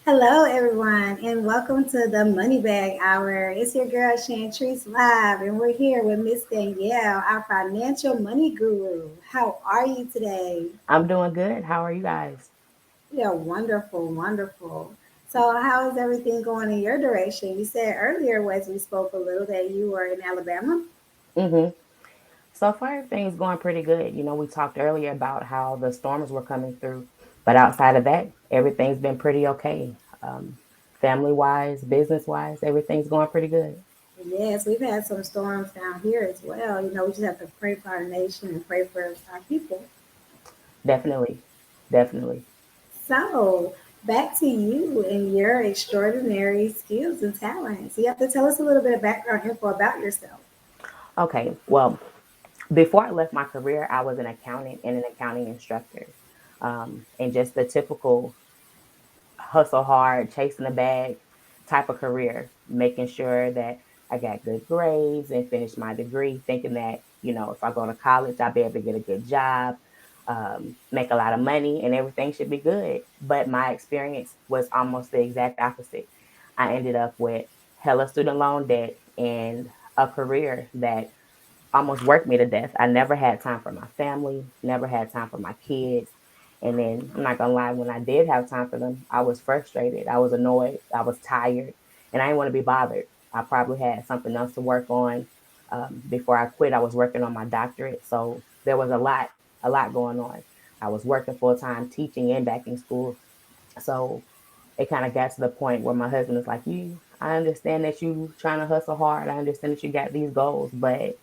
Hello, everyone, and welcome to the Money Bag Hour. It's your girl Chantrice Live, and we're here with Miss Danielle, our financial money guru. How are you today? I'm doing good. How are you guys? Yeah, wonderful, wonderful. So, how is everything going in your direction? You said earlier, as we spoke a little, that you were in Alabama. hmm So far, everything's going pretty good. We talked earlier about how the storms were coming through, but outside of that, everything's been pretty okay. Family wise, business wise, everything's going pretty good. Yes, we've had some storms down here as well. We just have to pray for our nation and pray for our people. Definitely, definitely. So, back to you and your extraordinary skills and talents. You have to tell us a little bit of background info about yourself. Okay, well, before I left my career, I was an accountant and an accounting instructor. And just the typical hustle hard, chasing the bag type of career, making sure that I got good grades and finished my degree, thinking that, if I go to college, I'll be able to get a good job, make a lot of money, and everything should be good. But my experience was almost the exact opposite. I ended up with hella student loan debt and a career that almost worked me to death. I never had time for my family, never had time for my kids. And then I'm not gonna lie, when I did have time for them, I was frustrated, I was annoyed, I was tired, and I didn't want to be bothered. I probably had something else to work on. Before I quit, I was working on my doctorate, so there was a lot going on. I was working full time, teaching and back in school. So it kind of got to the point where my husband was like, I understand that you trying to hustle hard. I understand that you got these goals, but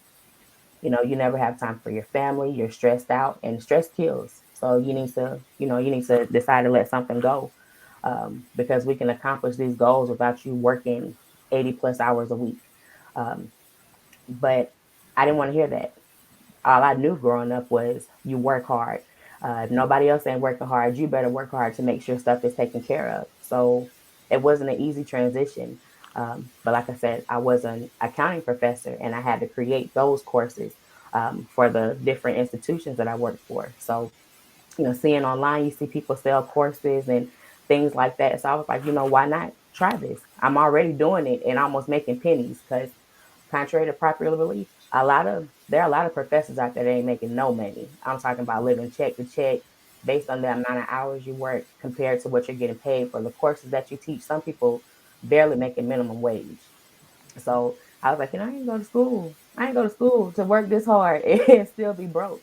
you never have time for your family. You're stressed out, and stress kills. So you need to decide to let something go, because we can accomplish these goals without you working 80 plus hours a week. Um, but I didn't want to hear that. All I knew growing up was you work hard. If nobody else ain't working hard, you better work hard to make sure stuff is taken care of. So it wasn't an easy transition. But like I said, I was an accounting professor and I had to create those courses for the different institutions that I worked for. So, seeing online, you see people sell courses and things like that. So I was like, why not try this? I'm already doing it and almost making pennies because contrary to popular belief, there are a lot of professors out there that ain't making no money. I'm talking about living check to check based on the amount of hours you work compared to what you're getting paid for the courses that you teach. Some people barely making minimum wage. So I was like, I ain't go to school. I ain't go to school to work this hard and still be broke.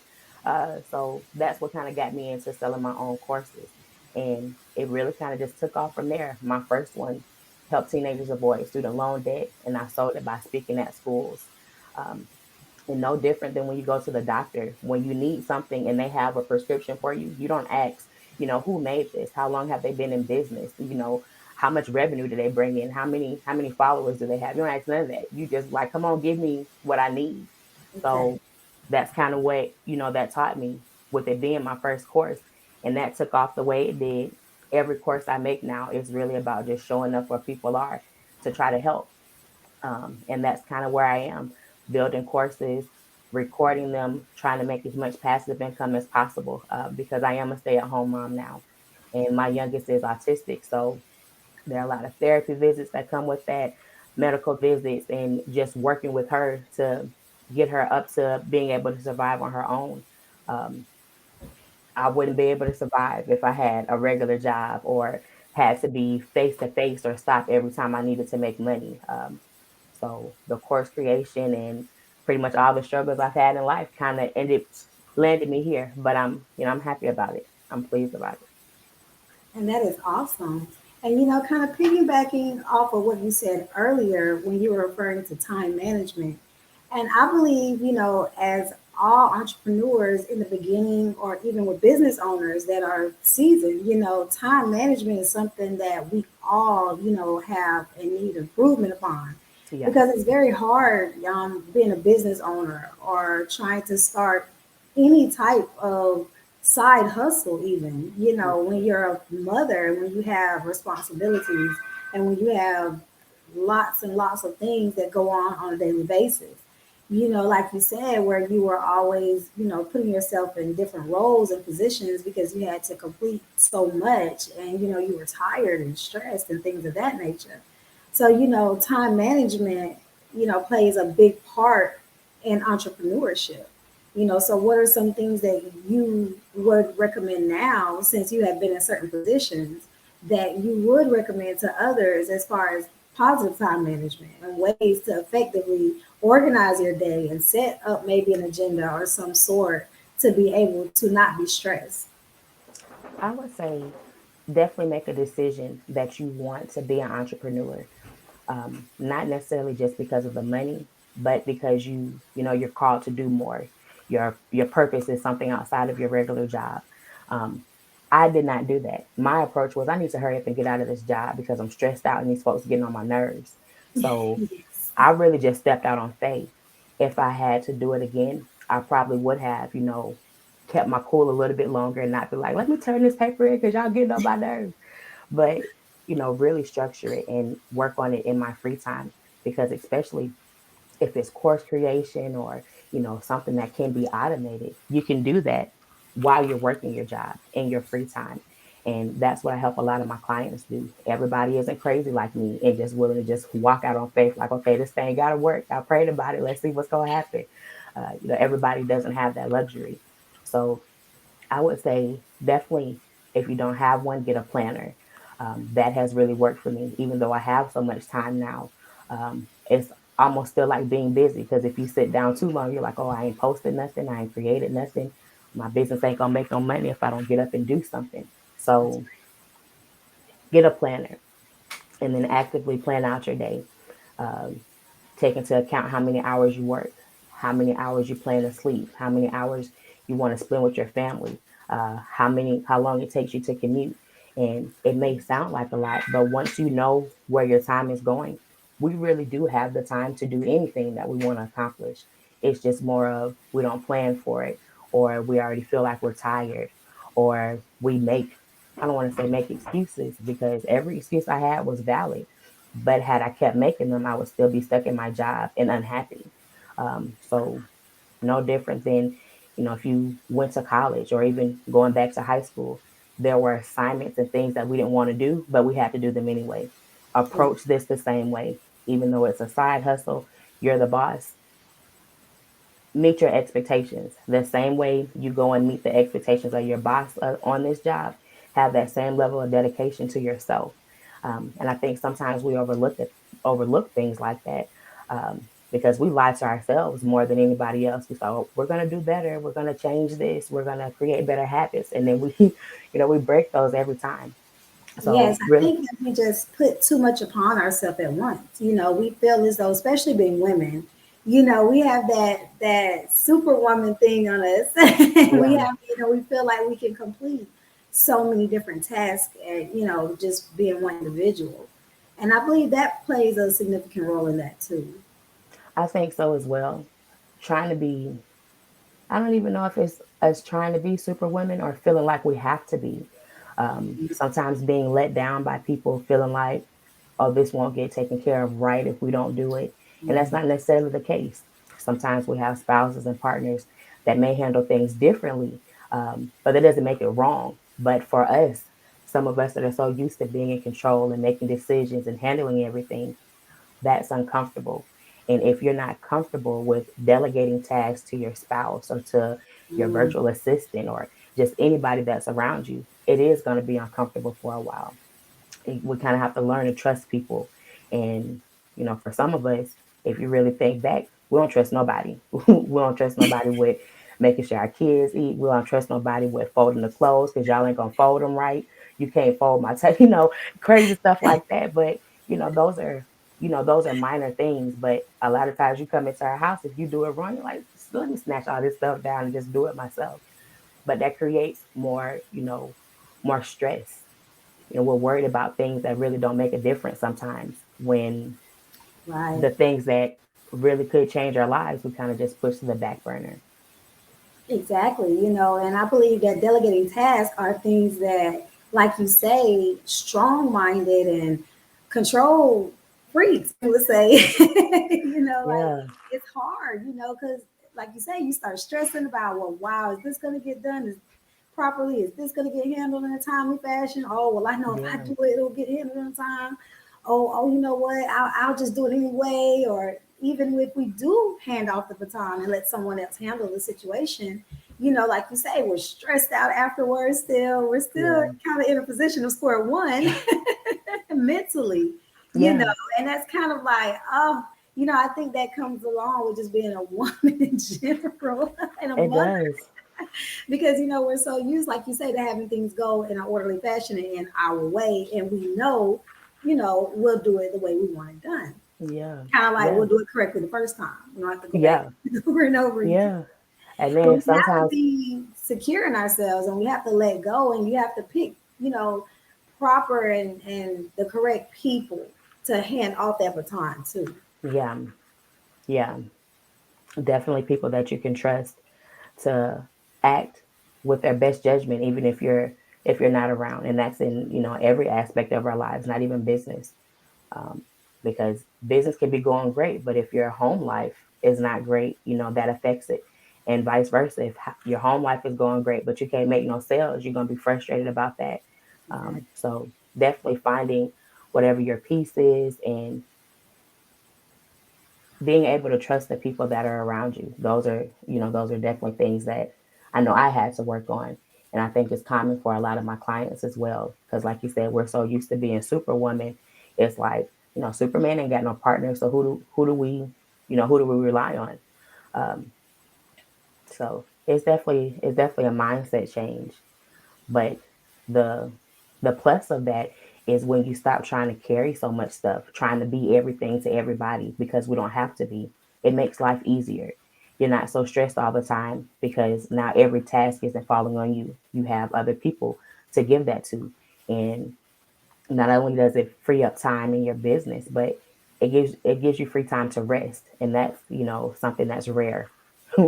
So that's what kind of got me into selling my own courses. And it really kind of just took off from there. My first one helped teenagers avoid student loan debt, and I sold it by speaking at schools. Um, and no different than when you go to the doctor. When you need something and they have a prescription for you, you don't ask, who made this? How long have they been in business? How much revenue do they bring in? How many followers do they have? You don't ask none of that. You just like, come on, give me what I need. Okay. So that's kind of what, that taught me with it being my first course. And that took off the way it did. Every course I make now is really about just showing up where people are to try to help. And that's kind of where I am, building courses, recording them, trying to make as much passive income as possible, because I am a stay at home mom now. And my youngest is autistic. So there are a lot of therapy visits that come with that, medical visits, and just working with her to get her up to being able to survive on her own. Um, I wouldn't be able to survive if I had a regular job or had to be face to face or stop every time I needed to make money. So the course creation and pretty much all the struggles I've had in life kind of landed me here. But I'm happy about it. I'm pleased about it. And that is awesome. And kind of piggybacking off of what you said earlier when you were referring to time management. And I believe, as all entrepreneurs in the beginning, or even with business owners that are seasoned, time management is something that we all, have and need improvement upon. Yeah. Because it's very hard being a business owner or trying to start any type of side hustle, even when you're a mother, when you have responsibilities, and when you have lots and lots of things that go on a daily basis. like you said, where you were always, putting yourself in different roles and positions because you had to complete so much and, you were tired and stressed and things of that nature. So, time management, plays a big part in entrepreneurship. So what are some things that you would recommend now, since you have been in certain positions, that you would recommend to others as far as positive time management and ways to effectively organize your day and set up maybe an agenda or some sort to be able to not be stressed? I would say definitely make a decision that you want to be an entrepreneur. Not necessarily just because of the money, but because you're called to do more. Your purpose is something outside of your regular job. Um, I did not do that. My approach was I need to hurry up and get out of this job because I'm stressed out and these folks are getting on my nerves. So Yes. I really just stepped out on faith. If I had to do it again, I probably would have, kept my cool a little bit longer and not be like, let me turn this paper in because y'all getting on my nerves. But, really structure it and work on it in my free time because especially if it's course creation or, something that can be automated, you can do that while you're working your job in your free time. And that's what I help a lot of my clients do. Everybody isn't crazy like me and just willing to just walk out on faith, like, okay, this thing got to work. I prayed about it. Let's see what's going to happen. Everybody doesn't have that luxury. So I would say definitely if you don't have one, get a planner. That has really worked for me, even though I have so much time now. It's almost still like being busy because if you sit down too long, you're like, oh, I ain't posted nothing, I ain't created nothing. My business ain't gonna make no money if I don't get up and do something. So get a planner and then actively plan out your day. Um, Take into account how many hours you work, how many hours you plan to sleep, how many hours you want to spend with your family, how long it takes you to commute. And it may sound like a lot, but once you know where your time is going, we really do have the time to do anything that we want to accomplish. It's just more of we don't plan for it, or we already feel like we're tired, or I don't want to say make excuses because every excuse I had was valid, but had I kept making them, I would still be stuck in my job and unhappy. So no different than, if you went to college or even going back to high school, there were assignments and things that we didn't want to do, but we had to do them anyway. Approach this the same way, even though it's a side hustle, you're the boss, meet your expectations. The same way you go and meet the expectations of your boss on this job, have that same level of dedication to yourself. And I think sometimes we overlook things like that because we lie to ourselves more than anybody else. We say, oh, we're going to do better. We're going to change this. We're going to create better habits. And then we, we break those every time. Yes, So I really, think that we just put too much upon ourselves at once. We feel as though, especially being women, we have that superwoman thing on us. We yeah, have, we feel like we can complete so many different tasks and, just being one individual. And I believe that plays a significant role in that too. I think so as well. Trying to be I don't even know if it's us trying to be superwomen or feeling like we have to be. Sometimes being let down by people feeling like, oh, this won't get taken care of right if we don't do it. And that's not necessarily the case. Sometimes we have spouses and partners that may handle things differently, but that doesn't make it wrong. But for us, some of us that are so used to being in control and making decisions and handling everything, that's uncomfortable. And if you're not comfortable with delegating tasks to your spouse or to your Mm, virtual assistant or just anybody that's around you, it is going to be uncomfortable for a while. We kind of have to learn to trust people. And, for some of us, if you really think back, we don't trust nobody. We don't trust nobody with making sure our kids eat. We don't trust nobody with folding the clothes because y'all ain't going to fold them right. You can't fold my, crazy stuff like that. But, those are minor things. But a lot of times you come into our house, if you do it wrong, you're like, let me snatch all this stuff down and just do it myself. But that creates more stress. We're worried about things that really don't make a difference sometimes when right. the things that really could change our lives, we kind of just push to the back burner. Exactly, and I believe that delegating tasks are things that, like you say, strong minded and control. freaks, we would say. Like Yeah. it's hard, because like you say, you start stressing about, well, wow, is this going to get done properly? Is this going to get handled in a timely fashion? Oh, well, I know if I Yeah. do it, it'll get handled in time. Oh, you know what? I'll just do it anyway. Or even if we do hand off the baton and let someone else handle the situation, like you say, we're stressed out afterwards still. We're still Yeah. kind of in a position of square one mentally, you know, Yeah. and that's kind of like, oh, I think that comes along with just being a woman in general and a It mother, does. because we're so used, like you say, to having things go in an orderly fashion and in our way, and we know, we'll do it the way we want it done. Yeah. Kind of like Yeah. we'll do it correctly the first time. We don't have to go back Yeah. over and over again. Yeah. And But then we have to sometimes, be secure in ourselves, and we have to let go, and you have to pick, proper and the correct people to hand off that baton to. yeah, yeah, definitely people that you can trust to act with their best judgment, even if you're not around. And that's in, every aspect of our lives, not even business. Um, because business can be going great, but if your home life is not great, that affects it. And vice versa. If your home life is going great, but you can't make no sales, you're going to be frustrated about that. Exactly. So definitely finding whatever your piece is and being able to trust the people that are around you. Those are definitely things that I know I had to work on. And I think it's common for a lot of my clients as well. Because like you said, we're so used to being superwoman. It's like, Superman ain't got no partner. So who do we rely on? Um, so it's definitely a mindset change. But the the plus of that is when you stop trying to carry so much stuff, trying to be everything to everybody because we don't have to be. It makes life easier. You're not so stressed all the time because now every task isn't falling on you. You have other people to give that to. And not only does it free up time in your business, but it gives you free time to rest. And that's, something that's rare.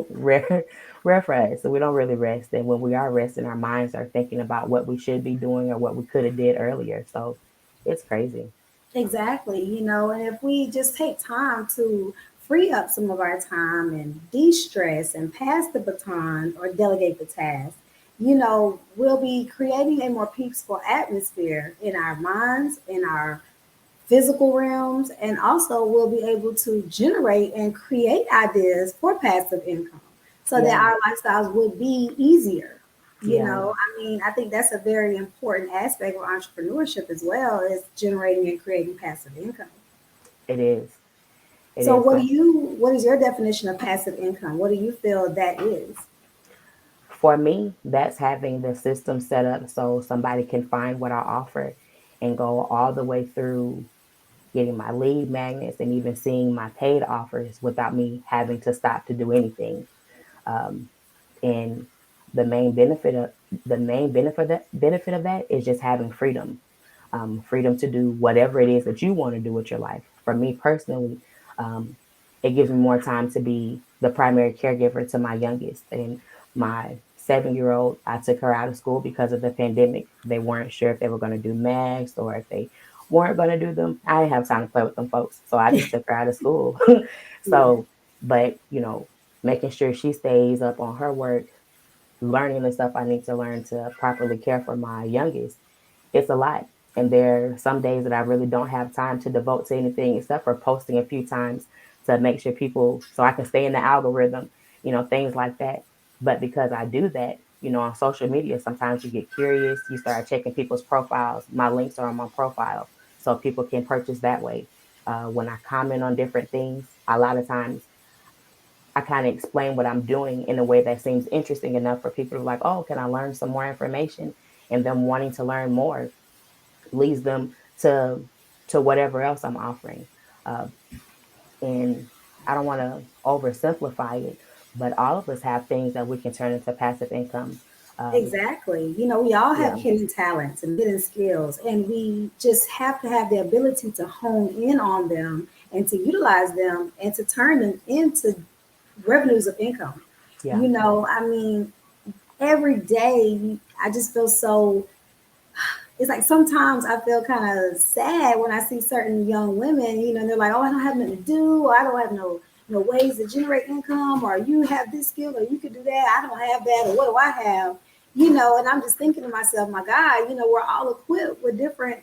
rare rare for us. So we don't really rest. And when we are resting, our minds are thinking about what we should be doing or what we could have did earlier. So it's crazy. Exactly, and if we just take time to free up some of our time and de-stress and pass the baton or delegate the task, we'll be creating a more peaceful atmosphere in our minds, in our physical realms, and also we'll be able to generate and create ideas for passive income so that Yeah. our lifestyles would be easier. Yeah. I think that's a very important aspect of entrepreneurship as well, is generating and creating passive income. It is. It So is. what is your definition of passive income? What do you feel that is? For me, that's having the system set up so somebody can find what I offer and go all the way through getting my lead magnets and even seeing my paid offers without me having to stop to do anything. Um, and the main benefit of that is just having freedom, freedom to do whatever it is that you want to do with your life. For me personally, um, it gives me more time to be the primary caregiver to my youngest. And my 7-year old, I took her out of school because of the pandemic. They weren't sure if they were going to do mags or if they weren't going to do them. I didn't have time to play with them folks, so I just took her out of school. Yeah, So, but making sure she stays up on her work, learning the stuff I need to learn to properly care for my youngest, it's a lot. And there are some days that I really don't have time to devote to anything except for posting a few times to make sure people, so I can stay in the algorithm, things like that. But because I do that, on social media, sometimes you get curious, you start checking people's profiles. My links are on my profile, so people can purchase that way. When I comment on different things, a lot of times I kind of explain what I'm doing in a way that seems interesting enough for people to be like, oh, can I learn some more information? And them wanting to learn more leads them to whatever else I'm offering. Uh, and I don't want to oversimplify it, but all of us have things that we can turn into passive income. Um, exactly. We all have yeah, hidden talents and hidden skills, and we just have to have the ability to hone in on them and to utilize them and to turn them into revenues of income. yeah, I mean, every day I just feel so it's like sometimes I feel kind of sad when I see certain young women, and they're like, oh, I don't have nothing to do, or I don't have no ways to generate income, or you have this skill, or you could do that. I don't have that, or what do I have? And I'm just thinking to myself, my God, we're all equipped with different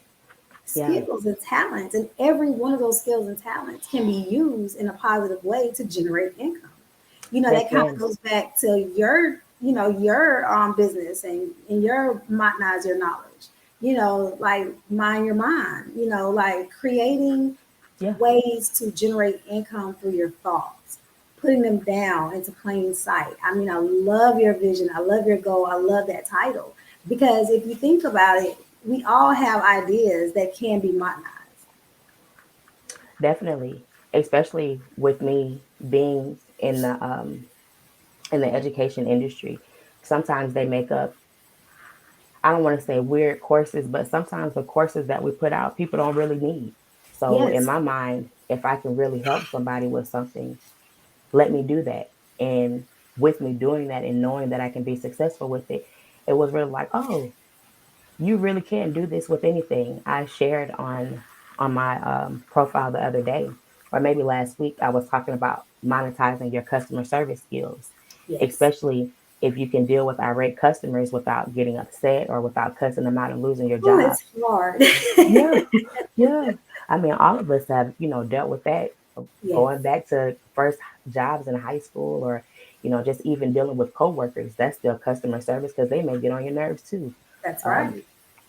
Yeah, skills and talents, and every one of those skills and talents can be used in a positive way to generate income. they That kind of can. goes back to your business and your modernize your knowledge. Like mind your mind. Like creating Yeah, ways to generate income through your thoughts, putting them down into plain sight. I mean, I love your vision. I love your goal. I love that title because if you think about it, we all have ideas that can be modernized. definitely. Especially with me being in the education industry, sometimes they make up, I don't want to say weird courses, but sometimes the courses that we put out, people don't really need. So in Yes, my mind, if I can really help somebody with something, let me do that. And with me doing that and knowing that I can be successful with it, it was really like, oh, you really can do this with anything. I shared on my profile the other day, or maybe last week, I was talking about monetizing your customer service skills, yes. especially if you can deal with irate customers without getting upset or without cussing them out and losing your Oh, job. it's hard. Yeah, yeah. I mean, all of us have, dealt with that, Yes, going back to first jobs in high school, or, just even dealing with coworkers. That's still customer service because they may get on your nerves too. that's Um, right.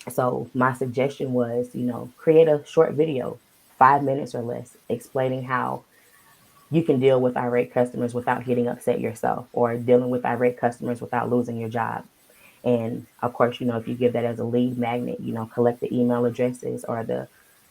so my suggestion was, create a short video, 5 minutes or less, explaining how you can deal with irate customers without getting upset yourself, or dealing with irate customers without losing your job. And of course, if you give that as a lead magnet, collect the email addresses or the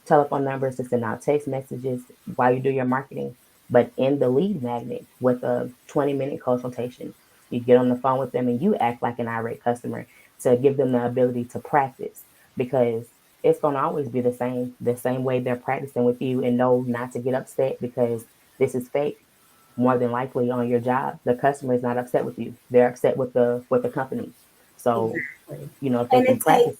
telephone numbers to send out text messages while you do your marketing. But in the lead magnet, with a 20-minute consultation, you get on the phone with them and you act like an irate customer to give them the ability to practice, because it's going to always be the same way they're practicing with you, and know not to get upset because this is fake. More than likely on your job, the customer is not upset with you. They're upset with the company. So, Exactly. if they And can it takes, practice.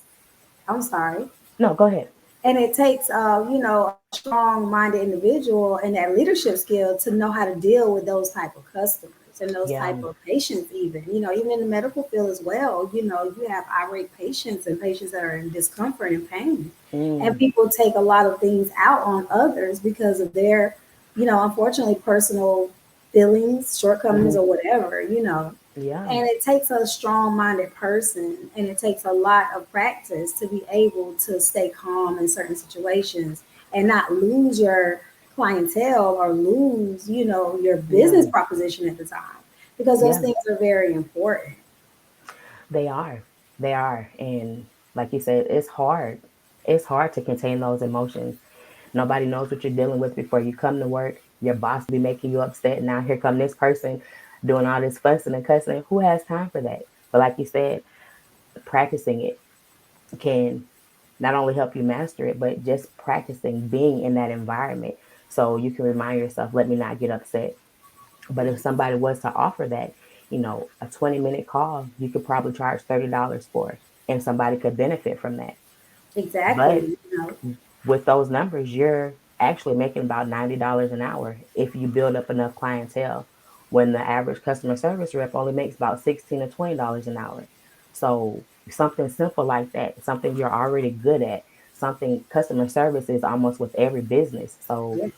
I'm sorry, No, go ahead. and it takes, a strong-minded individual and that leadership skill to know how to deal with those type of customers and those Yeah. type of patients, even in the medical field as well. You have irate patients and patients that are in discomfort and pain, and Mm, people take a lot of things out on others because of their, unfortunately, personal feelings, shortcomings, hmm. or whatever. Yeah. And it takes a strong minded person and it takes a lot of practice to be able to stay calm in certain situations and not lose your clientele or lose, your Yeah. business proposition at the time because those Yeah. things are very important. They are. They are. And like you said, it's hard. It's hard to contain those emotions. Nobody knows what you're dealing with before you come to work. Your boss be making you upset. Now here come this person doing all this fussing and cussing. Who has time for that? But like you said, practicing it can not only help you master it, but just practicing being in that environment, so you can remind yourself, let me not get upset. But if somebody was to offer that, a 20-minute call, you could probably charge $30 for, and somebody could benefit from that. But Exactly. with those numbers, you're actually making about $90 an hour if you build up enough clientele, when the average customer service rep only makes about $16 to $20 an hour. So something simple like that, something you're already good at, something, customer service is almost with every business. So Yes,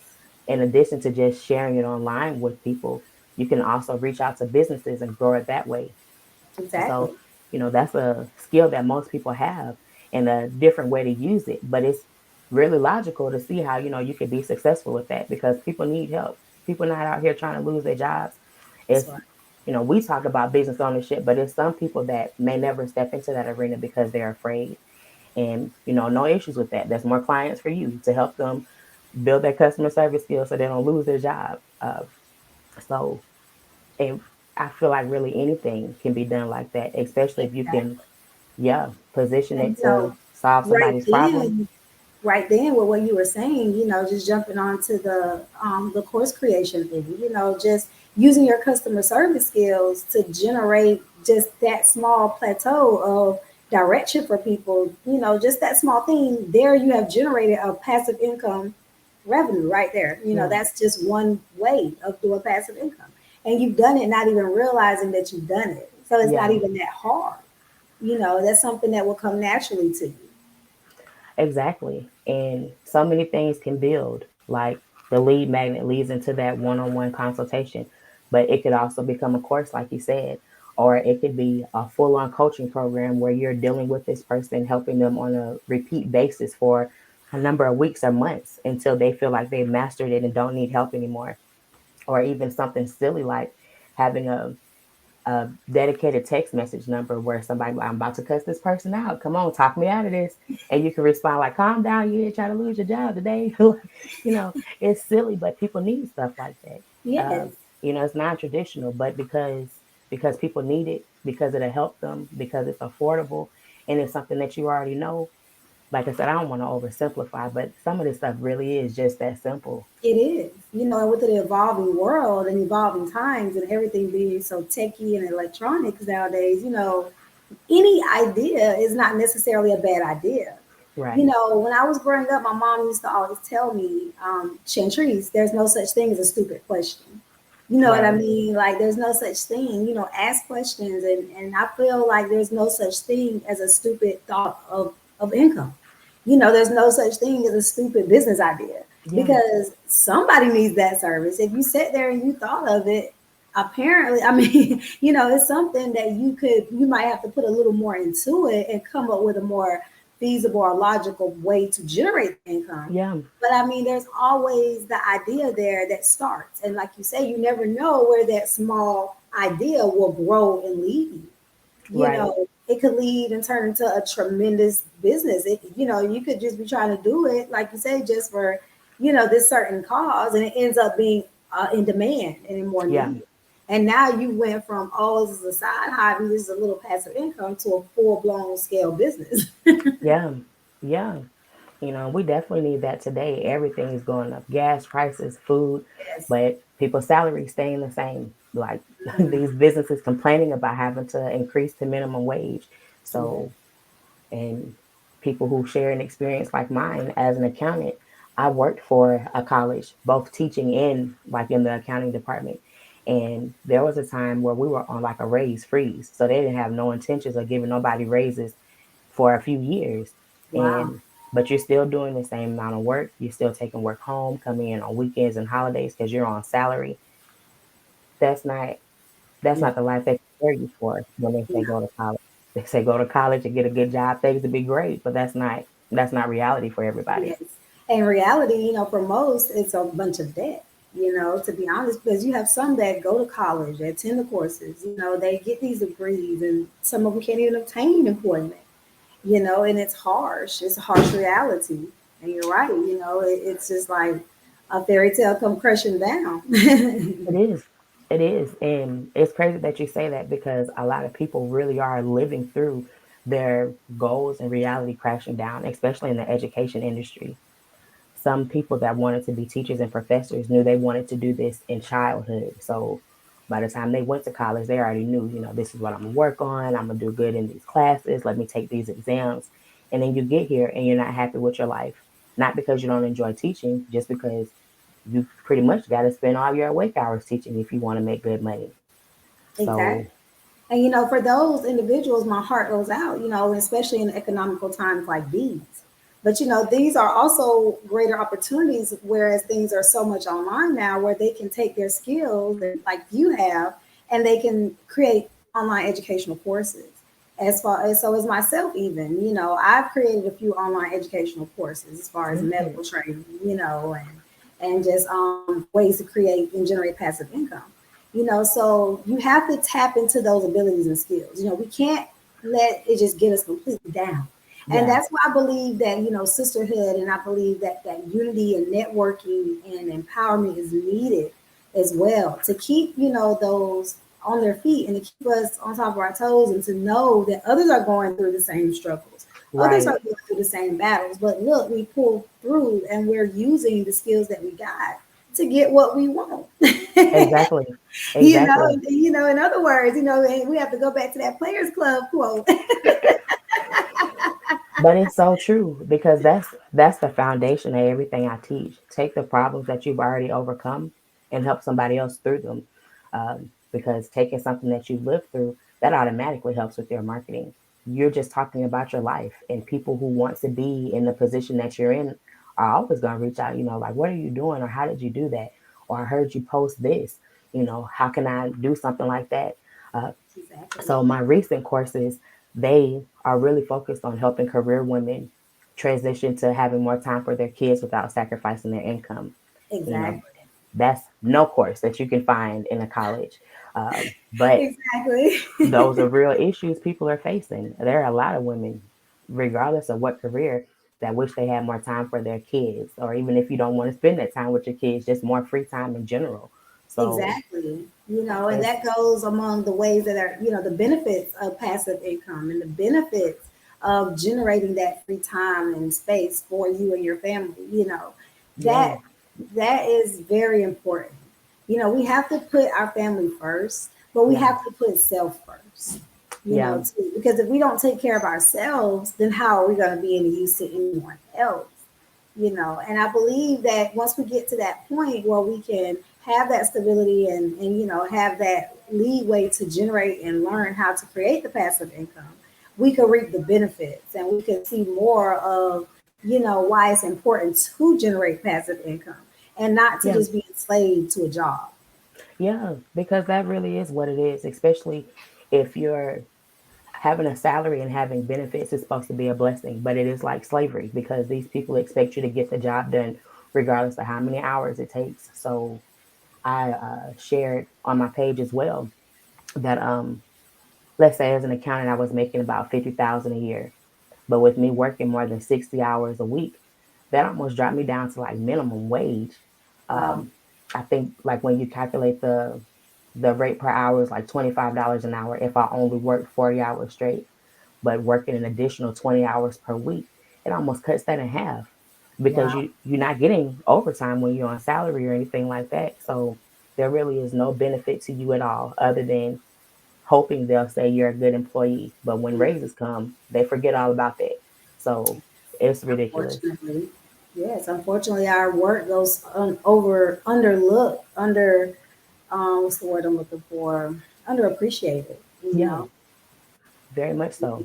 in addition to just sharing it online with people, you can also reach out to businesses and grow it that way. exactly. So, that's a skill that most people have, and a different way to use it. But it's really logical to see how, you could be successful with that, because people need help. People not out here trying to lose their jobs. That's It's, right. we talk about business ownership, but it's some people that may never step into that arena because they're afraid. And, no issues with that. There's more clients for you to help them build their customer service skills so they don't lose their job. So, and I feel like really anything can be done like that, especially if you can, Exactly. yeah, position And it to solve right somebody's problem. then, right then with what you were saying, just jumping onto the course creation thing, just using your customer service skills to generate just that small plateau of direction for people, just that small thing there, you have generated a passive income revenue right there. Yeah. That's just one way of doing passive income. And you've done it not even realizing that you've done it. So it's not Yeah. even that hard. That's something that will come naturally to you. Exactly. And so many things can build, like the lead magnet leads into that one on one consultation, but it could also become a course, like you said, or it could be a full on coaching program where you're dealing with this person, helping them on a repeat basis for a number of weeks or months until they feel like they've mastered it and don't need help anymore. Or even something silly like having a dedicated text message number where somebody like, I'm about to cuss this person out. Come on, talk me out of this. And you can respond like, calm down, you didn't try to lose your job today. It's silly, but people need stuff like that. Yes, It's non-traditional, but because people need it, because it'll help them, because it's affordable, and it's something that you already know. Like I said, I don't want to oversimplify, but some of this stuff really is just that simple. it is. And with the evolving world and evolving times and everything being so techy and electronics nowadays, any idea is not necessarily a bad idea. Right. When I was growing up, my mom used to always tell me, Chantrice, there's no such thing as a stupid question. You know what I Right. mean? Like, there's no such thing, ask questions. And I feel like there's no such thing as a stupid thought of income. There's no such thing as a stupid business idea Yeah. because somebody needs that service. If you sit there and you thought of it, apparently, I mean, it's something that you might have to put a little more into it and come up with a more feasible or logical way to generate income. Yeah. But I mean, there's always the idea there that starts. And like you say, you never know where that small idea will grow and lead you. Right. It could lead and turn into a tremendous business. You could just be trying to do it, like you say, just for, this certain cause, and it ends up being in demand and in more Yeah. need. And now you went from, oh, this is a side hobby, this is a little passive income, to a full blown scale business. Yeah. Yeah. We definitely need that today. Everything is going up, gas prices, food, Yes. but people's salaries staying the same. Like Mhm. these businesses complaining about having to increase the minimum wage. Yes. So, and people who share an experience like mine as an accountant, I worked for a college, both teaching and like in the accounting department. And there was a time where we were on like a raise freeze. So they didn't have no intentions of giving nobody raises for a few years. Wow. But you're still doing the same amount of work. You're still taking work home, coming in on weekends and holidays because you're on salary. That's not that's Yeah. not the life they prepare you for when they say No. go to college. They say go to college and get a good job, things to be great, but that's not reality for everybody. Yes. In reality, for most, it's a bunch of debt, to be honest, because you have some that go to college, they attend the courses, they get these degrees, and some of them can't even obtain employment, and it's harsh. It's a harsh reality. And you're right, it's just like a fairy tale come crashing down. It is. It is. And it's crazy that you say that because a lot of people really are living through their goals and reality crashing down, especially in the education industry. Some people that wanted to be teachers and professors knew they wanted to do this in childhood. So by the time they went to college, they already knew, this is what I'm gonna work on. I'm gonna do good in these classes. Let me take these exams. And then you get here and you're not happy with your life. Not because you don't enjoy teaching, just because you pretty much got to spend all your awake hours teaching if you want to make good money. Exactly. So, And for those individuals, my heart goes out, especially in economical times like these. But these are also greater opportunities, whereas things are so much online now where they can take their skills and like you have, and they can create online educational courses. As far as so as myself, even, I've created a few online educational courses as far as mhm, medical training, and just ways to create and generate passive income. So you have to tap into those abilities and skills. We can't let it just get us completely down. And yeah, that's why I believe that, sisterhood, and I believe that unity and networking and empowerment is needed as well to keep, those on their feet and to keep us on top of our toes and to know that others are going through the same struggles. Others right, are going through the same battles. But look, we pulled through and we're using the skills that we got to get what we want. exactly, exactly. In other words, we have to go back to that Players Club quote. But it's so true because that's the foundation of everything I teach. Take the problems that you've already overcome and help somebody else through them. Because taking something that you've lived through, that automatically helps with your marketing. You're just talking about your life, and people who want to be in the position that you're in are always going to reach out, like, what are you doing? Or how did you do that? Or I heard you post this, how can I do something like that? Uh, Exactly. so my recent courses, they are really focused on helping career women transition to having more time for their kids without sacrificing their income. You know, Exactly. that's no course that you can find in a college. But Exactly. those are real issues people are facing. There are a lot of women, regardless of what career, that wish they had more time for their kids, or even if you don't want to spend that time with your kids, just more free time in general. So Exactly. And it's that goes among the ways that are, the benefits of passive income and the benefits of generating that free time and space for you and your family, yeah, that that is very important. We have to put our family first, but we yeah, have to put self first, yeah, too. Because if we don't take care of ourselves, then how are we going to be any use to anyone else? And I believe that once we get to that point where we can have that stability and have that leeway to generate and learn how to create the passive income, we could reap the benefits and we could see more of why it's important to generate passive income and not to yeah. just be enslaved to a job. Yeah, because that really is what it is, especially if you're having a salary and having benefits is supposed to be a blessing, but it is like slavery because these people expect you to get the job done regardless of how many hours it takes. So I shared on my page as well that let's say as an accountant I was making about 50,000 a year, but with me working more than 60 hours a week, that almost dropped me down to like minimum wage. Wow. Um, I think like when you calculate the rate per hour is like $25 an hour if I only worked 40 hours straight, but working an additional 20 hours per week, it almost cuts that in half because Wow. you're not getting overtime when you're on salary or anything like that. So there really is no benefit to you at all other than hoping they'll say you're a good employee. But when raises come, they forget all about that. So it's ridiculous. Unfortunately, yes. Unfortunately, our work goes underlooked, what's the word I'm looking for? Underappreciated, you Yeah, know. very much so.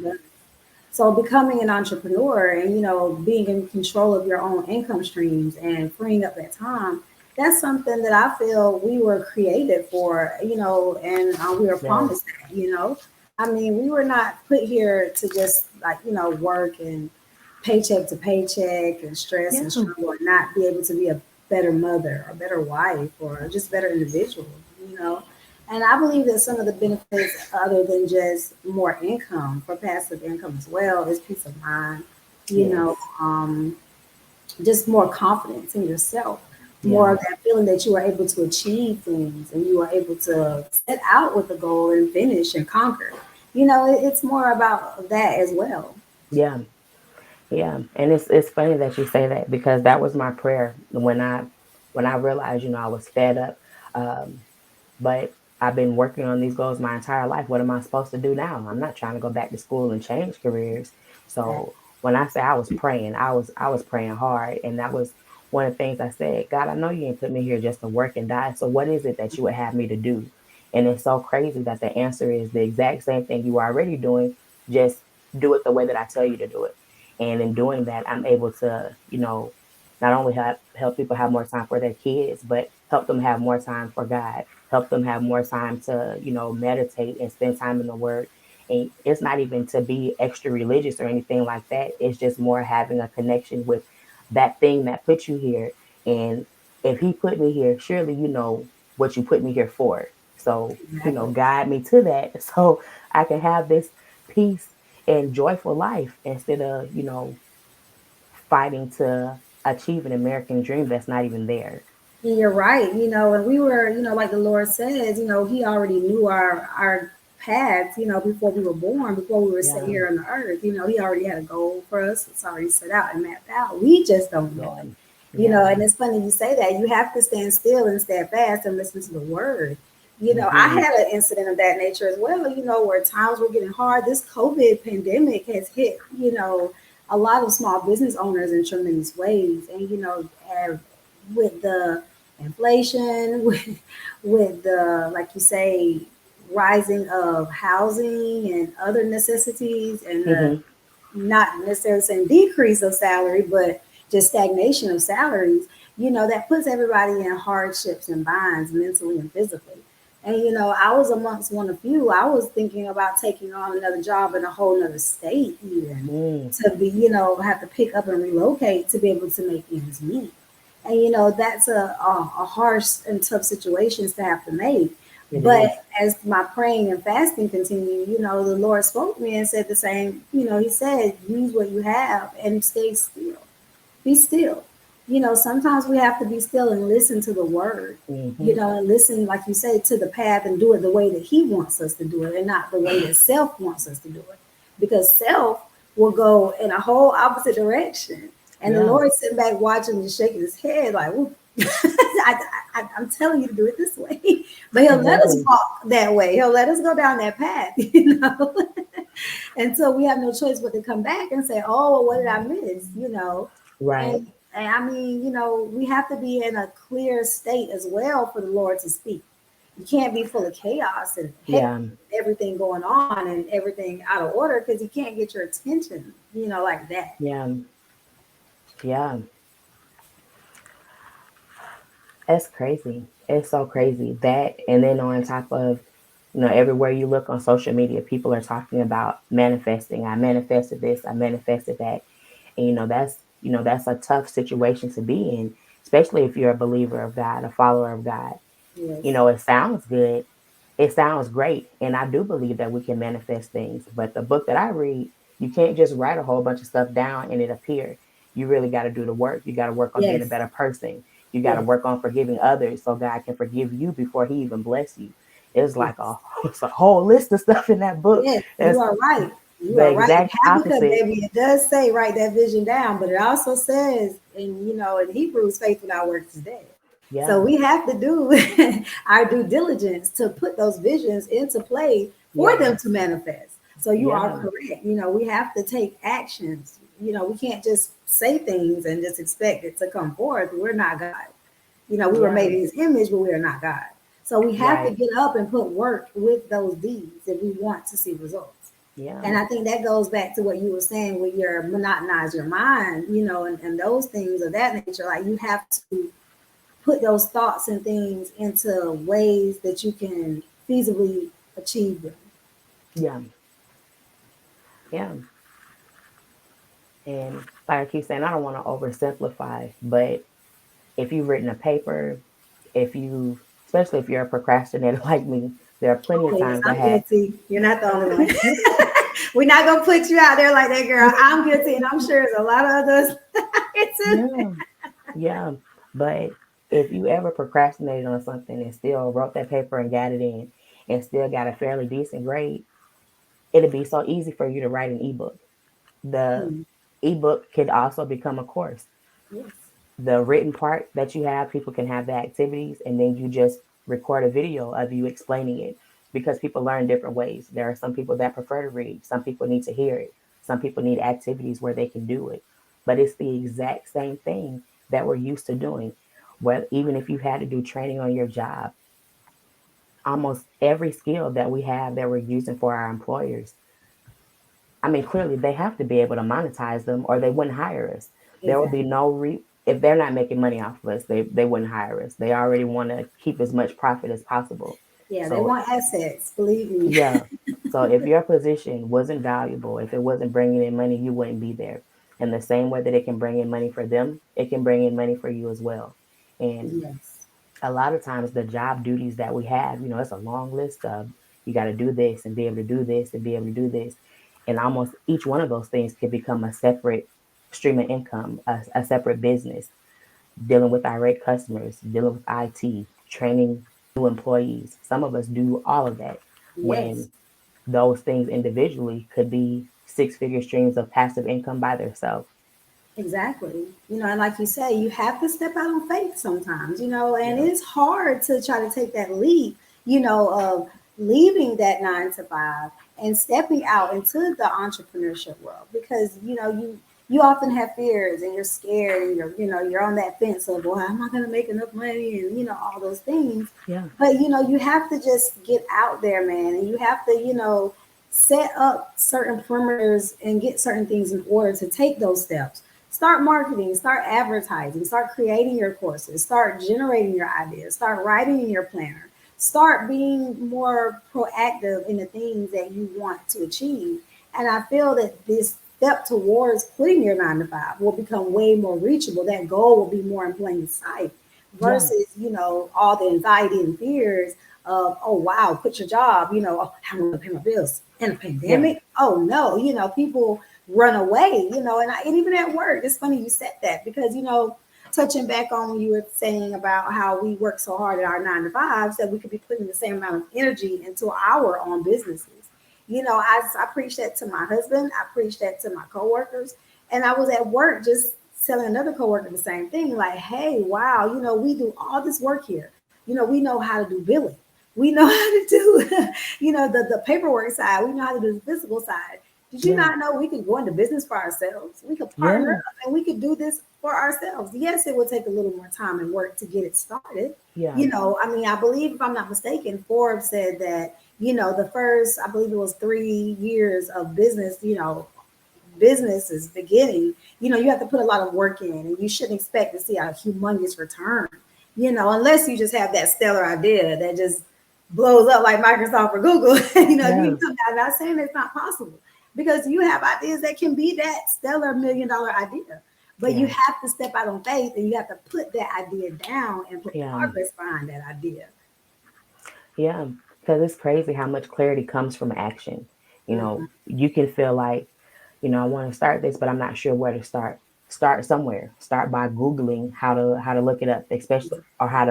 So becoming an entrepreneur and being in control of your own income streams and freeing up that time, that's something that I feel we were created for, and we were Yes. promised that, I mean, we were not put here to just like, work and paycheck to paycheck and stress Yeah. and struggle and not be able to be a better mother or better wife or just better individual, you know. And I believe that some of the benefits, other than just more income for passive income as well, is peace of mind, you know, Yes. just more confidence in yourself, Yeah. more of that feeling that you are able to achieve things and you are able to set out with a goal and finish and conquer. It's more about that as well. Yeah. Yeah, and it's funny that you say that because that was my prayer when I realized I was fed up. Um, but I've been working on these goals my entire life. What am I supposed to do now? I'm not trying to go back to school and change careers. That, So when I say I was praying, I was praying hard, and that was one of the things I said. God, I know you ain't put me here just to work and die. So what is it that you would have me to do? And it's so crazy that the answer is the exact same thing you are already doing. Just do it the way that I tell you to do it. And in doing that, I'm able to, not only help people have more time for their kids, but help them have more time for God, help them have more time to, meditate and spend time in the Word. And it's not even to be extra religious or anything like that. It's just more having a connection with that thing that put you here. And if He put me here, surely you know what you put me here for. So, exactly. guide me to that so I can have this peace and joyful life instead of, fighting to achieve an American dream that's not even there. And you're right, and we were, like the Lord says, He already knew our paths, before we were born, before we were set Yeah, here on the earth. He already had a goal for us. It's already set out and mapped out. We just don't know yeah, it. yeah. And it's funny you say that. You have to stand still and stand fast and listen to the word. I Hmm. had an incident of that nature as well, where times were getting hard. This COVID pandemic has hit, a lot of small business owners in tremendous ways. And, with the inflation, with the, like you say, rising of housing and other necessities, and the Hmm. not necessarily saying decrease of salary, but just stagnation of salaries, that puts everybody in hardships and binds mentally and physically. And, I was amongst one of few. I was thinking about taking on another job in a whole nother state, even Mm. to be, have to pick up and relocate to be able to make ends meet. And, that's a harsh and tough situations to have to make. It is. But as my praying and fasting continued, the Lord spoke to me and said the same. He said, use what you have and stay still. Be still. Sometimes we have to be still and listen to the word, Hmm. and listen, like you say, to the path and do it the way that He wants us to do it and not the way that self wants us to do it. Because self will go in a whole opposite direction. And the Yeah. Lord sitting back watching and shaking his head like, "Ooh." I'm telling you to do it this way. But He'll let us Exactly. walk that way. He'll let us go down that path, And so we have no choice but to come back and say, "Oh, well, what did I miss?" Right. And I mean, we have to be in a clear state as well for the Lord to speak. You can't be full of chaos and heck, Yeah. everything going on and everything out of order because He can't get your attention, like that. Yeah. Yeah. That's crazy. It's so crazy. That, and then on top of, everywhere you look on social media, people are talking about manifesting. I manifested this, I manifested that. And that's a tough situation to be in, especially if you're a believer of God, a follower of God. Yes, It sounds good. It sounds great. And I do believe that we can manifest things. But the book that I read, you can't just write a whole bunch of stuff down and it appear. You really got to do the work. You got to work on being a yes, better person. You got to yes, work on forgiving others so God can forgive you before He even bless you. It's like yes. it's a whole list of stuff in that book. Yes, you That's are right. You the are right. exact Habakkuk, opposite. baby, it does say write that vision down, but it also says, in Hebrews, faith without works is dead. So Yeah. we have to do our due diligence to put those visions into play for Yeah. them to manifest. So you are Yeah. correct. We have to take actions. We can't just say things and just expect it to come forth. We're not God. We were Yeah. made in His image, but we are not God. So we have to Right. get up and put work with those deeds if we want to see results. Yeah. And I think that goes back to what you were saying with your monotonize your mind, and those things of that nature. Like you have to put those thoughts and things into ways that you can feasibly achieve them. Yeah. Yeah. And like I keep saying, I don't want to oversimplify, but if you've written a paper, if you, especially if you're a procrastinator like me, there are plenty of Oh, yes, times I I'm had. guilty. You're not the only one. We're not gonna put you out there like that, girl. I'm guilty, and I'm sure there's a lot of others. It's Yeah, yeah. But if you ever procrastinated on something and still wrote that paper and got it in and still got a fairly decent grade, it'd be so easy for you to write an ebook. The Hmm, ebook could also become a course. yes, The written part that you have, people can have the activities, and then you just record a video of you explaining it because people learn different ways. There are some people that prefer to read, some people need to hear it, some people need activities where they can do it. But it's the exact same thing that we're used to doing. Well, even if you had to do training on your job, almost every skill that we have that we're using for our employers, I mean, clearly they have to be able to monetize them or they wouldn't hire us. There would be exactly. if they're not making money off of us, they wouldn't hire us. They already want to keep as much profit as possible. Yeah, they So want assets. Believe me. yeah. So if your position wasn't valuable, if it wasn't bringing in money, you wouldn't be there. And the same way that it can bring in money for them, it can bring in money for you as well. And Yes, a lot of times the job duties that we have, it's a long list of you got to do this and be able to do this and be able to do this. And almost each one of those things can become a separate stream of income, a separate business, dealing with irate customers, dealing with IT, training new employees. Some of us do all of that yes. when those things individually could be six-figure streams of passive income by themselves. Exactly. And like you say, you have to step out on faith sometimes, and Yeah. it's hard to try to take that leap, of leaving that 9 to 5 and stepping out into the entrepreneurship world because, you often have fears and you're scared and you're on that fence of, well, am I going to make enough money, and all those things. Yeah. But you have to just get out there, man, and you have to set up certain perimeters and get certain things in order to take those steps. Start marketing, start advertising, start creating your courses, start generating your ideas, start writing in your planner, start being more proactive in the things that you want to achieve. And I feel that this step towards quitting your 9 to 5 will become way more reachable. That goal will be more in plain sight Yeah. versus, all the anxiety and fears of, oh, wow, quit your job, oh, how am I going to pay my bills in a Yeah. pandemic? Oh, no, people run away, and even at work, it's funny you said that because, touching back on when you were saying about how we work so hard at our 9 to 5s that we could be putting the same amount of energy into our own businesses. I preach that to my husband. I preach that to my coworkers. And I was at work just telling another coworker the same thing, like, hey, wow, we do all this work here. We know how to do billing. We know how to do, the paperwork side. We know how to do the physical side. Did you Yeah. not know we could go into business for ourselves? We could partner Yeah. up and we could do this for ourselves. Yes, it would take a little more time and work to get it started. Yeah. I mean, I believe, if I'm not mistaken, Forbes said that, the first, I believe it was 3 years of business, business is beginning, you have to put a lot of work in and you shouldn't expect to see a humongous return, unless you just have that stellar idea that just blows up like Microsoft or Google. Yeah. I'm not saying it's not possible because you have ideas that can be that stellar $1 million idea. But you Yeah. have to step out on faith and you have to put that idea down and put Yeah. progress behind that idea. Yeah. Because it's crazy how much clarity comes from action. Mhm. You can feel like, I want to start this, but I'm not sure where to start. Start somewhere. Start by Googling how to look it up, especially, or how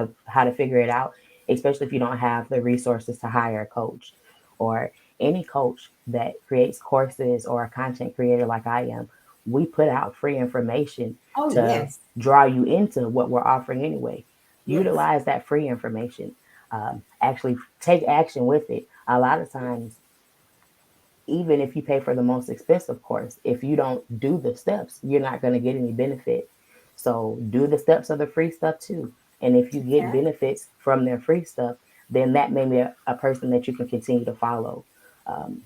to figure it out, especially if you don't have the resources to hire a coach or any coach that creates courses or a content creator like I am. We put out free information Oh, to yes. draw you into what we're offering anyway. Yes. Utilize that free information. Actually take action with it. A lot of times, even if you pay for the most expensive course, if you don't do the steps, you're not going to get any benefit. So do the steps of the free stuff too. And if you get Exactly. benefits from their free stuff, then that may be a person that you can continue to follow. Um,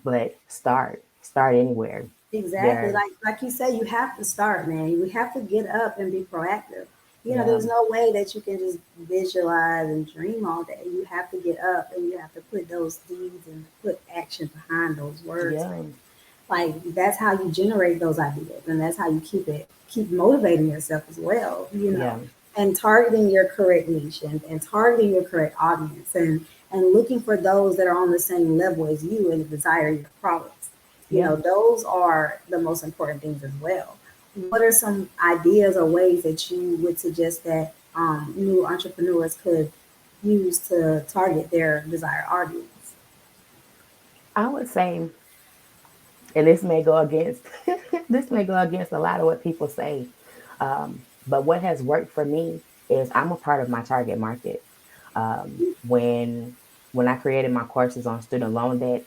but start anywhere. Exactly. There, Like you say, you have to start, man. You have to get up and be proactive. yeah, There's no way that you can just visualize and dream all day. You have to get up and you have to put those deeds and put action behind those words, man. yeah, Like that's how you generate those ideas and that's how you keep motivating yourself as well, yeah, and targeting your correct niche and targeting your correct audience and looking for those that are on the same level as you and desire your products. yeah. Those are the most important things as well. What are some ideas or ways that you would suggest that new entrepreneurs could use to target their desired audience? I would say, and this may go against this may go against a lot of what people say. But what has worked for me is I'm a part of my target market. When I created my courses on student loan debt,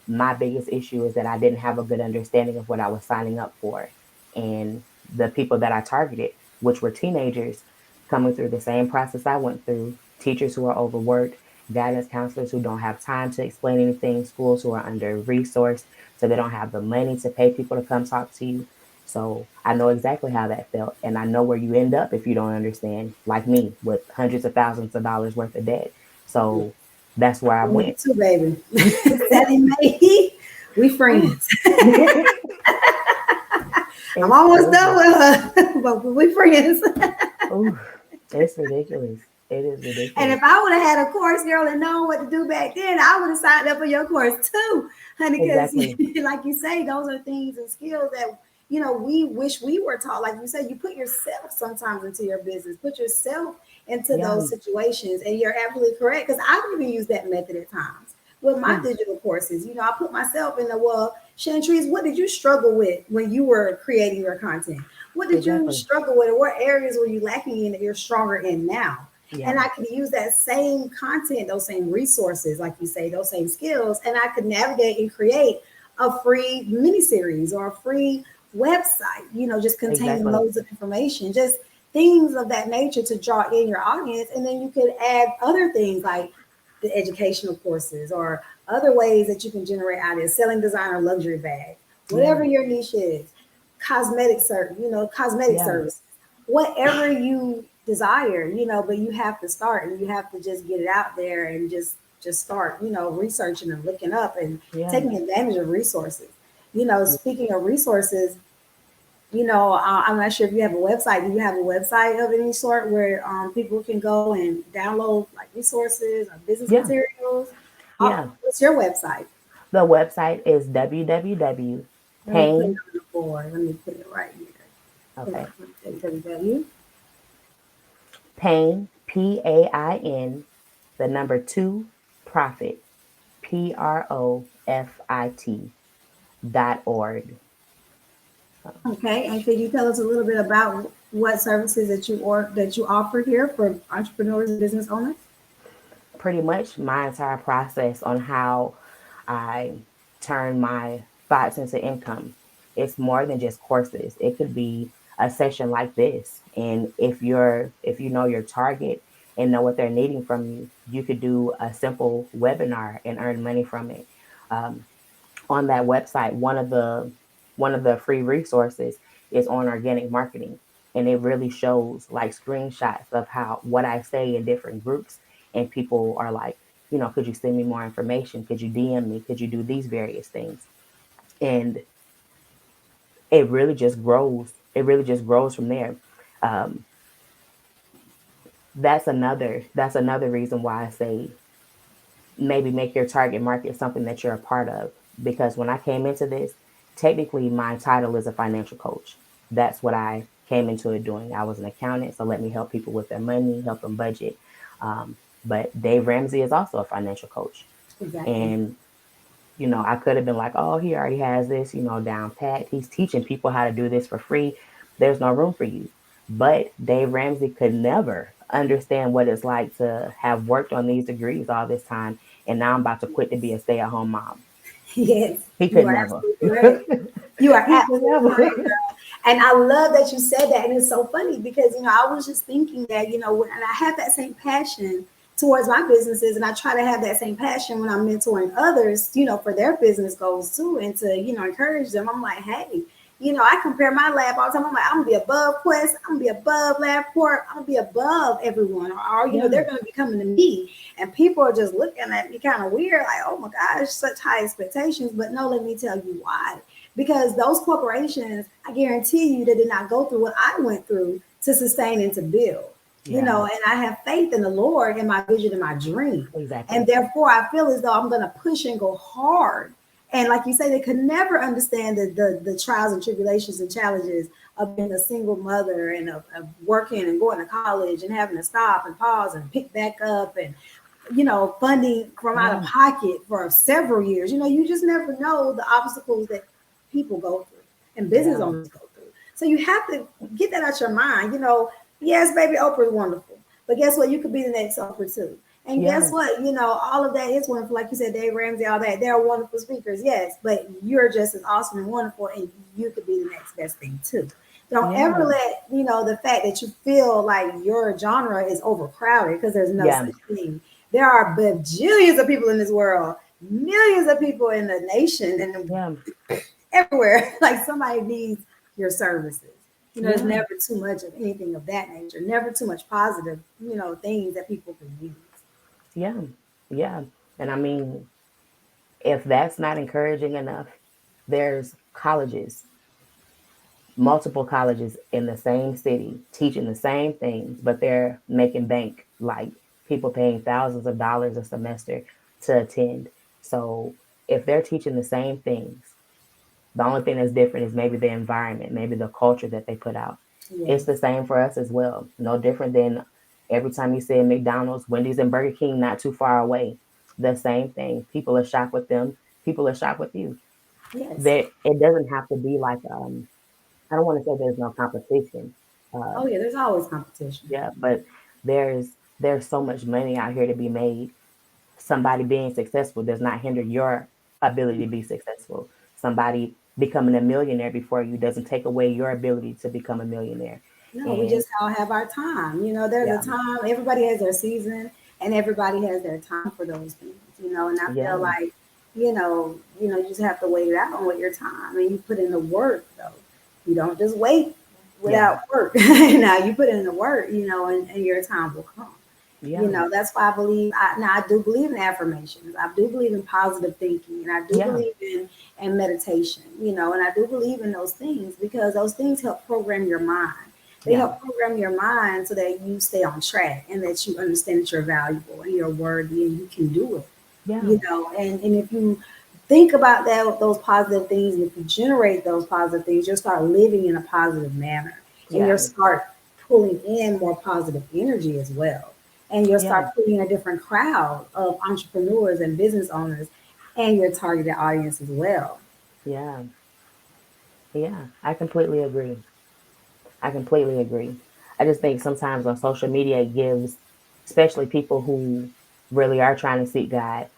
my biggest issue is that I didn't have a good understanding of what I was signing up for. And the people that I targeted, which were teenagers coming through the same process I went through, teachers who are overworked, guidance counselors who don't have time to explain anything, schools who are under resourced, so they don't have the money to pay people to come talk to you. So I know exactly how that felt. And I know where you end up if you don't understand, like me, with hundreds of thousands of dollars worth of debt. So that's where I Me went. too, baby. Sally Mae, we friends. I'm It's almost done crazy. with her, but we friends. Ooh, it's ridiculous. It is And ridiculous. if I would have had a course girl and known what to do back then, I would have signed up for your course too, honey. Because, Exactly. like you say, those are things and skills that we wish we were taught. Like you said, you put yourself sometimes into your business, put yourself into Yeah. those situations, and you're absolutely correct. Because I've even used that method at times with my Yeah. digital courses. I put myself in the Chantrice, what did you struggle with when you were creating your content? What did you Exactly. struggle with, or what areas were you lacking in that you're stronger in now? Yeah. And I could use that same content, those same resources, like you say, those same skills, and I could navigate and create a free mini series or a free website, just containing Exactly. loads of information, just things of that nature to draw in your audience. And then you could add other things like the educational courses or other ways that you can generate ideas, selling designer luxury bags, Yeah. whatever your niche is, cosmetic Yeah. service, whatever you desire, but you have to start and you have to just get it out there and just start, researching and looking up and Yeah. taking advantage of resources. Speaking of resources, I'm not sure if you have a website. Do you have a website of any sort where people can go and download like resources or business Yeah. materials? Yeah. What's your website? The website is www Let me put it pain. on the board. Let me put it right here. Hold Okay. on. www. Pain, PAIN, the number two, profit, PROFIT.org. Okay, and could you tell us a little bit about what services that you offer here for entrepreneurs and business owners? Pretty much my entire process on how I turn my thoughts into income. It's more than just courses. It could be a session like this. And if you know your target and know what they're needing from you, you could do a simple webinar and earn money from it. Um, on that website, one of the free resources is on organic marketing, and it really shows like screenshots of how what I say in different groups, and people are like, could you send me more information? Could you DM me? Could you do these various things? And it really just grows. It really just grows from there. Um, that's another reason why I say maybe make your target market something that you're a part of. Because when I came into this, technically my title is a financial coach. That's what I came into it doing. I was an accountant, so let me help people with their money, help them budget. But Dave Ramsey is also a financial coach. Exactly. And I could have been like, oh, he already has this, down pat. He's teaching people how to do this for free. There's no room for you. But Dave Ramsey could never understand what it's like to have worked on these degrees all this time. And now I'm about to quit to be a stay at home mom. Yes, He you could are never. absolutely correct. You are He could absolutely never. correct, girl. And I love that you said that. And it's so funny because, I was just thinking that, and I have that same passion towards my businesses. And I try to have that same passion when I'm mentoring others, for their business goals too. And to, encourage them. I'm like, hey, I compare my lab all the time. I'm like, I'm gonna be above Quest, I'm gonna be above LabCorp, I'm gonna be above everyone, or Yeah. they're gonna be coming to me, and people are just looking at me kind of weird, like, oh my gosh, such high expectations. But no, let me tell you why. Because those corporations, I guarantee you, they did not go through what I went through to sustain and to build. Yeah. And I have faith in the Lord and my vision and my dream. And Exactly. therefore, I feel as though I'm going to push and go hard. And like you say, they could never understand the trials and tribulations and challenges of being a single mother and of working and going to college and having to stop and pause and pick back up and funding from out of Yeah. pocket for several years. You just never know the obstacles that people go through and business Yeah. owners go through. So you have to get that out your mind. Yes, baby, Oprah's wonderful. But guess what? You could be the next Oprah too. And guess Yeah. what? All of that is wonderful. Like you said, Dave Ramsey, all that. They're wonderful speakers, yes. But you're just as awesome and wonderful, and you could be the next best thing too. Don't ever Yeah. let the fact that you feel like your genre is overcrowded, because there's no Yeah. such thing. There are bajillions of people in this world, millions of people in the nation, and Yeah. everywhere. Like somebody needs your services. There's Yeah. never too much of anything of that nature. Never too much positive, things that people can use. Yeah. Yeah. And I mean, if that's not encouraging enough, there's colleges, multiple colleges in the same city teaching the same things, but they're making bank, like people paying thousands of dollars a semester to attend. So if they're teaching the same things, the only thing that's different is maybe the environment, maybe the culture that they put out. It's Yes, the same for us as well. No different than every time you see a McDonald's, Wendy's, and Burger King not too far away. The same thing. People are shocked with them. People are shocked with you. yes. That it doesn't have to be like I don't want to say there's no competition. Oh Um, yeah, there's always competition. yeah, but there's so much money out here to be made. Somebody being successful does not hinder your ability to be successful. Somebody becoming a millionaire before you doesn't take away your ability to become a millionaire. No, we And just all have our time. There's a yeah, time, everybody has their season and everybody has their time for those things, and I feel yeah, like, you just have to wait it out on with your time and you put in the work though. You don't just wait yeah, without work. Now you put in the work, and your time will come. yeah, That's why I believe. Now I do believe in affirmations. I do believe in positive thinking, and I do yeah, believe in meditation. And I do believe in those things because those things help program your mind. They yeah, help program your mind so that you stay on track and that you understand that you're valuable and you're worthy and you can do it. yeah, And if you think about those positive things, and if you generate those positive things, you'll start living in a positive manner, and yeah, you'll start pulling in more positive energy as well. And you'll yeah, start pulling in a different crowd of entrepreneurs and business owners and your targeted audience as well. yeah, yeah. I completely agree. I completely agree. I just think sometimes on social media it gives, especially people who really are trying to seek God,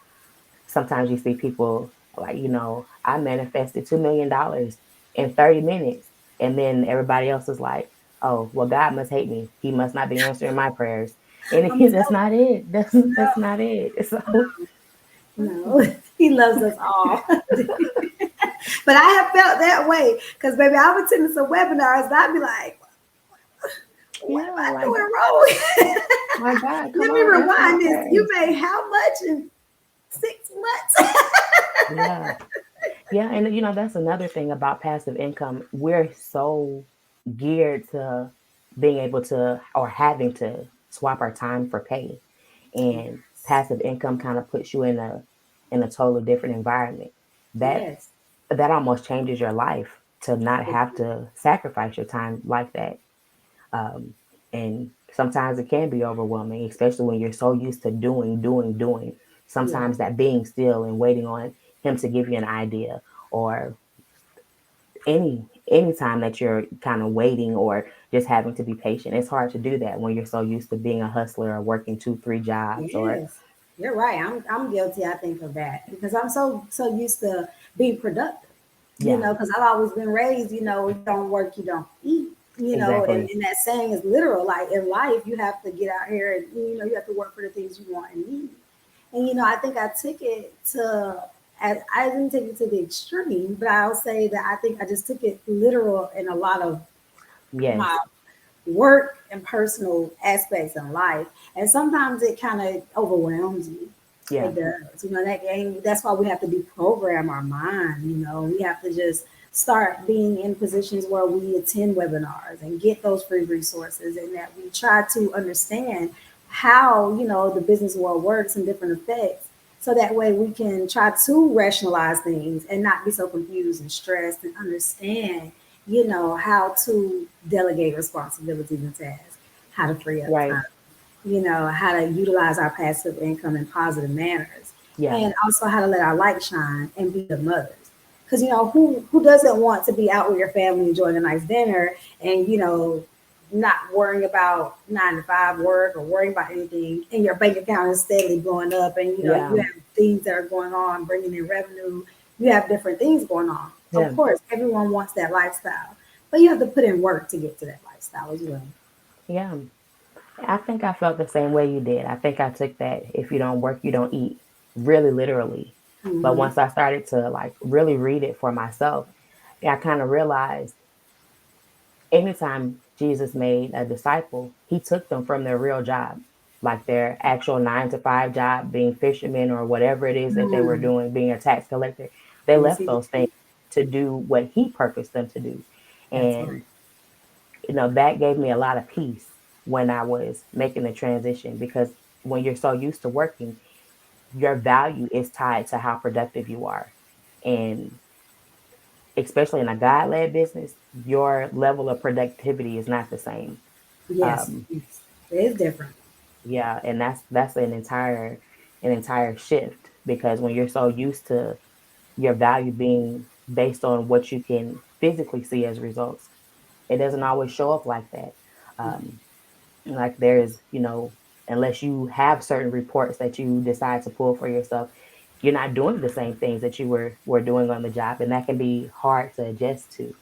sometimes you see people like, I manifested $2 million in 30 minutes. And then everybody else is like, oh, well, God must hate me. He must not be answering my prayers. And I'm that's not it. That's no, not it. So no, he loves us all. But I have felt that way because, baby, I've attended some webinars and I'd be like, what am yeah, I like, doing wrong? my God, come Let me on, answer my rewind this. You prayers. made how much in 6 months? Yeah. Yeah, and that's another thing about passive income. We're so geared to being able to or having to swap our time for pay. And Yes. passive income kind of puts you in a totally different environment. That Yes. that almost changes your life to not have to sacrifice your time like that. Um, and sometimes it can be overwhelming, especially when you're so used to doing, doing, doing. Yeah. Sometimes that being still and waiting on him to give you an idea, or any time that you're kind of waiting or just having to be patient. It's hard to do that when you're so used to being a hustler or working two, three jobs or Yes. You're right. I'm guilty, I think, of that because I'm so used to being productive, yeah, because I've always been raised, you don't work, you don't eat, and, exactly. and that saying is literal. Like in life, you have to get out here and you have to work for the things you want and need. And I think I took it to I didn't take it to the extreme, but I'll say that I think I just took it literal in a lot of Yes. my work and personal aspects in life. And sometimes it kind of overwhelms you. Yeah. It does. That's why we have to deprogram our mind. We have to just start being in positions where we attend webinars and get those free resources and that we try to understand how, the business world works and different effects. So that way we can try to rationalize things and not be so confused and stressed and understand, how to delegate responsibilities and tasks, how to free up Right. time, how to utilize our passive income in positive manners, Yeah. and also how to let our light shine and be good mothers. Because who doesn't want to be out with your family enjoying a nice dinner and not worrying about 9 to 5 work or worrying about anything, and your bank account is steadily blowing up, and you Yeah. have things that are going on, bringing in revenue. You have different things going on. Of Yeah. course, everyone wants that lifestyle, but you have to put in work to get to that lifestyle as well. Yeah. I think I felt the same way you did. I think I took that if you don't work, you don't eat, really literally. But Hmm. once I started to like really read it for myself, I kind of realized anytime Jesus made a disciple, he took them from their real job, like their actual 9 to 5 job, being fishermen or whatever it is that they were Mm. doing, being a tax collector. They Yes, left he those things did. to do what he purposed them to do. That's right. And, that gave me a lot of peace when I was making the transition because when you're so used to working, your value is tied to how productive you are. And especially in a God led business, your level of productivity is not the same. Yes, Um, yes. It is different. yeah, and that's an entire shift because when you're so used to your value being based on what you can physically see as results, it doesn't always show up like that. Um, like there's, unless you have certain reports that you decide to pull for yourself, you're not doing the same things that you were doing on the job, and that can be hard to adjust to.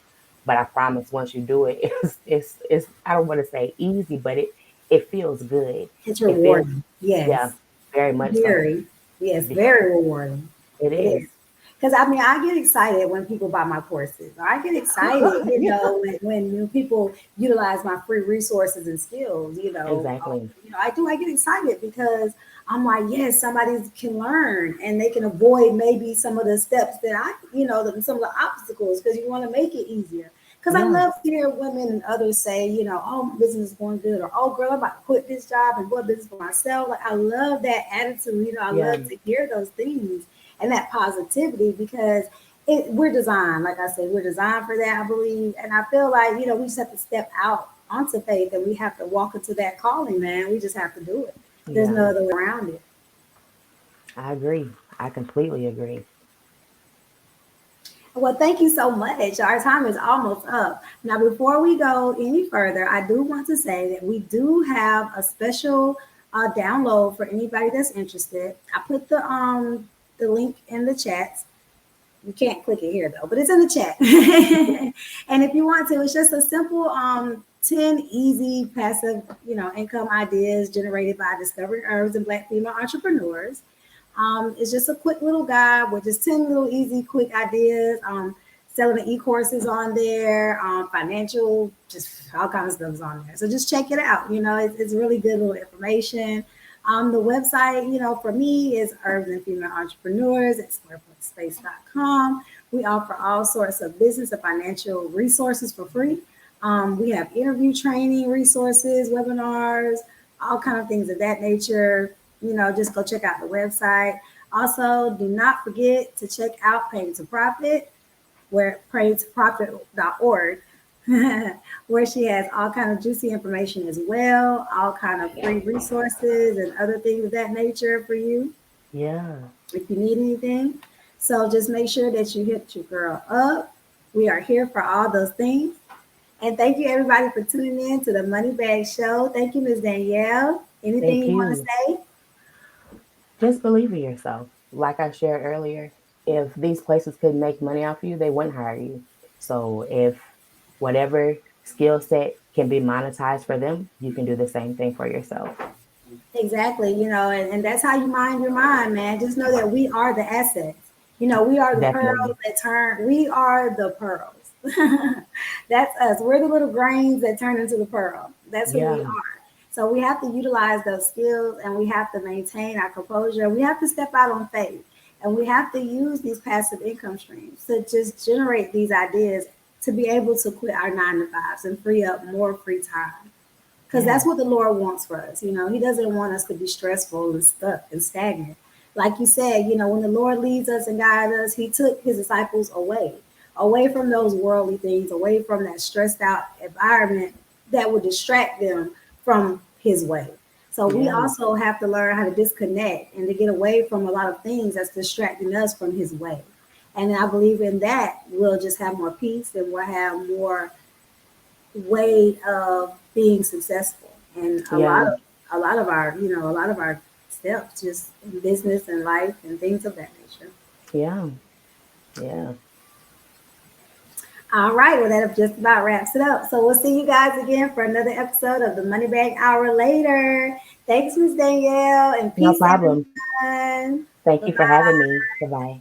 But I promise, once you do it, it's I don't want to say easy, but it feels good. It's It feels, rewarding. yeah, Yes. very much so. Very. Yes, very rewarding. It It is. is. Because I mean, I get excited when people buy my courses. I get excited, Yeah, when people utilize my free resources and skills. exactly. I do. I get excited because I'm like, yes, somebody can learn and they can avoid maybe some of the steps that some of the obstacles because you want to make it easier. Because I Yeah, love to hear women and others say, oh, my business is going good, or oh, girl, I'm about to quit this job and go a business for myself. Like I love that attitude. I yeah, love to hear those things and that positivity because we're designed, like I said, we're designed for that, I believe. And I feel like, we just have to step out onto faith and we have to walk into that calling, man. We just have to do it. There's yeah. no other way around it. I agree. I completely agree. Well, thank you so much. Our time is almost up. Now, before we go any further, I do want to say that we do have a special download for anybody that's interested. I put the link in the chat. You can't click it here though, but it's in the chat. And if you want to, it's just a simple 10 easy passive, income ideas generated by discovering herbs and black female entrepreneurs. It's just a quick little guide with just 10 little easy, quick ideas. Selling the e-courses on there, financial, just all kinds of stuff is on there. So just check it out. It's really good little information. The website, for me is Herbs and Female Entrepreneurs at squarepointspace.com. We offer all sorts of business and financial resources for free. We have interview training resources, webinars, all kind of things of that nature. Just go check out the website. Also, do not forget to check out Pay to Profit, where praytoprofit.org, where she has all kind of juicy information as well, all kind of free resources and other things of that nature for you Yeah. if you need anything. So just make sure that you hit your girl up. We are here for all those things. And thank you everybody for tuning in to the Money Bag Show. Thank you, Ms. Danielle. Anything Thank you want to you. say? Just believe in yourself. Like I shared earlier, if these places could make money off you, they wouldn't hire you. So if whatever skill set can be monetized for them, you can do the same thing for yourself. Exactly, and that's how you mind your mind, man. Just know that we are the assets. We are the pearls Definitely. we are the pearls. That's us. We're the little grains that turn into the pearl. That's who we Yeah. are. So we have to utilize those skills and we have to maintain our composure. We have to step out on faith and we have to use these passive income streams to just generate these ideas to be able to quit our 9 to 5s and free up more free time because Yeah. that's what the Lord wants for us. He doesn't want us to be stressful and stuck and stagnant. Like you said, when the Lord leads us and guides us, He took His disciples away from those worldly things, away from that stressed out environment that would distract them from His way. So we Yeah. also have to learn how to disconnect and to get away from a lot of things that's distracting us from His way. And I believe in that, we'll just have more peace and we'll have more way of being successful and a lot Yeah. of a lot of our steps just in business and life and things of that nature. Yeah. Yeah. All right, well that just about wraps it up. So we'll see you guys again for another episode of the Money Bag Hour later. Thanks, Miss Danielle, and No peace problem. everyone. Thank Bye you for bye. having me. Bye bye.